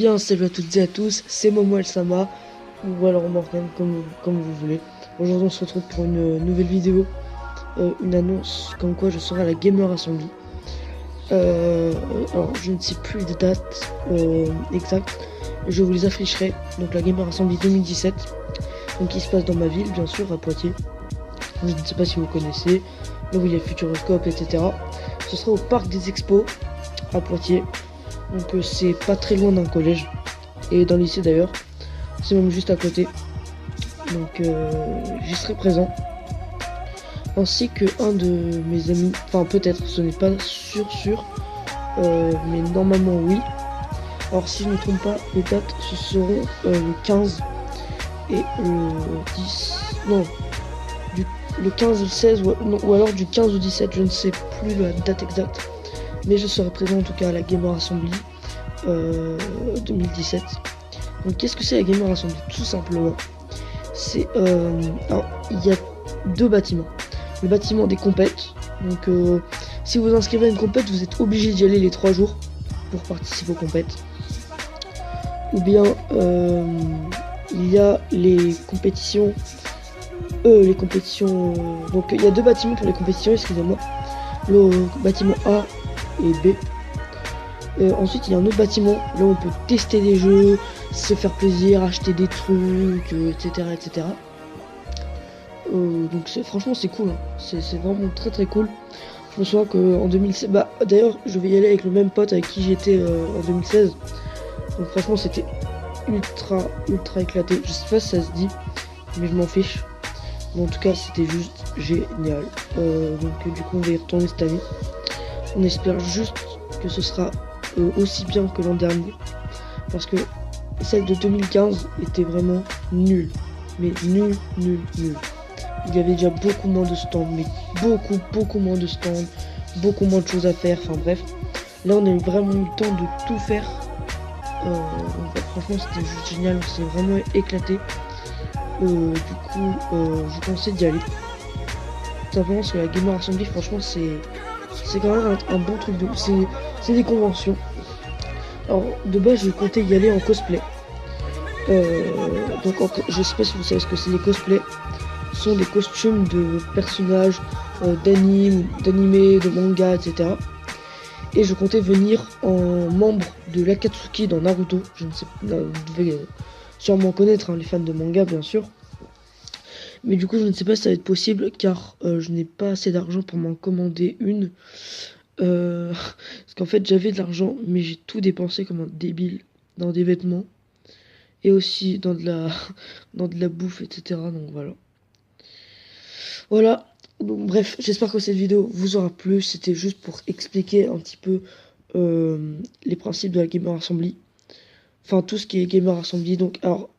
bien, salut à toutes et à tous, c'est Momo Sama, ou alors Morgan, comme vous voulez. Aujourd'hui on se retrouve pour une nouvelle vidéo, une annonce comme quoi je serai à la Gamer Assembly. Alors je ne sais plus les dates exactes, je vous les afficherai. Donc la Gamer Assembly 2017, donc qui se passe dans ma ville bien sûr, à Poitiers. Je ne sais pas si vous connaissez, là où il y a Futuroscope, etc. Ce sera au Parc des Expos, à Poitiers. Donc c'est pas très loin d'un collège et d'un lycée d'ailleurs, c'est même juste à côté. Donc j'y serai présent, ainsi que un de mes amis, enfin peut-être, ce n'est pas sûr, mais normalement oui. Alors si je ne me trompe pas, les dates ce seront le 15 et le 10, non, le 15 ou le 16 ou alors du 15 au 17, je ne sais plus la date exacte, mais je serai présent en tout cas à la Gamer Assembly 2017. Donc qu'est-ce que c'est la Gamer Assembly? Tout simplement, c'est alors il y a deux bâtiments. Le bâtiment des compètes. Donc si vous inscrivez à une compète, vous êtes obligé d'y aller les 3 jours pour participer aux compètes. Ou bien il y a les compétitions. Donc il y a deux bâtiments pour les compétitions, excusez-moi. Le bâtiment A et B. Ensuite il y a un autre bâtiment, là où on peut tester des jeux, se faire plaisir, acheter des trucs, etc. Donc franchement c'est cool, hein. C'est vraiment très cool. Je me souviens qu'en 2016, bah d'ailleurs je vais y aller avec le même pote avec qui j'étais en 2016. Donc franchement c'était ultra éclaté. Je sais pas si ça se dit, mais je m'en fiche. Mais en tout cas c'était juste génial. Donc du coup on va y retourner cette année. On espère juste que ce sera aussi bien que l'an dernier, parce que celle de 2015 était vraiment nulle, mais nul. Il y avait déjà beaucoup moins de stands, mais beaucoup moins de stands, beaucoup moins de choses à faire, enfin bref. Là on a eu vraiment eu le temps de tout faire. Donc, franchement c'était juste génial, on s'est vraiment éclaté. Du coup je vous conseille d'y aller. Tout simplement parce que la Gamer Assembly, franchement c'est quand même un bon truc de... C'est des conventions. Alors de base je comptais y aller en cosplay. Donc je sais pas si vous savez ce que c'est les cosplays. Ce sont des costumes de personnages d'animé, de manga, etc. Et je comptais venir en membre de l'Akatsuki dans Naruto. Je ne sais pas, vous devez sûrement connaître, hein, les fans de manga bien sûr. Mais du coup je ne sais pas si ça va être possible, car je n'ai pas assez d'argent pour m'en commander une. Parce qu'en fait j'avais de l'argent, mais j'ai tout dépensé comme un débile dans des vêtements. Et aussi dans de la bouffe, etc. Donc voilà. Donc, bref, j'espère que cette vidéo vous aura plu. C'était juste pour expliquer un petit peu les principes de la Gamer Assembly. Enfin, tout ce qui est Gamer Assembly. Donc, alors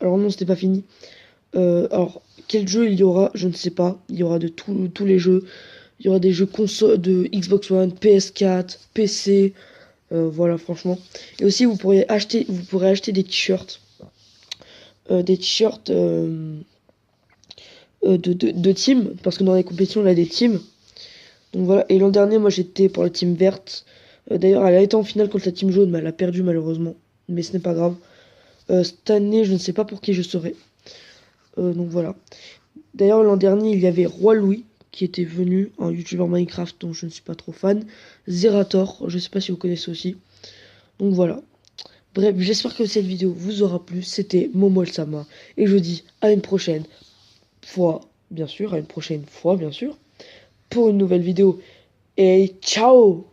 non, c'était pas fini. Alors, quel jeu il y aura? Je ne sais pas. Il y aura de tous les jeux. Il y aura des jeux console de Xbox One, PS4, PC. Voilà, franchement. Et aussi, vous pourrez acheter des t-shirts. De team, parce que dans les compétitions il y a des teams. Donc voilà, et l'an dernier moi j'étais pour la team verte. D'ailleurs elle a été en finale contre la team jaune, mais elle a perdu malheureusement, mais ce n'est pas grave. Cette année je ne sais pas pour qui je serai. Donc voilà. D'ailleurs l'an dernier il y avait Roi Louis qui était venu, un youtubeur Minecraft dont je ne suis pas trop fan. Zerator, je sais pas si vous connaissez aussi. Donc voilà. Bref, j'espère que cette vidéo vous aura plu. C'était Momo Sama et je vous dis à une prochaine fois, bien sûr, pour une nouvelle vidéo. Et ciao!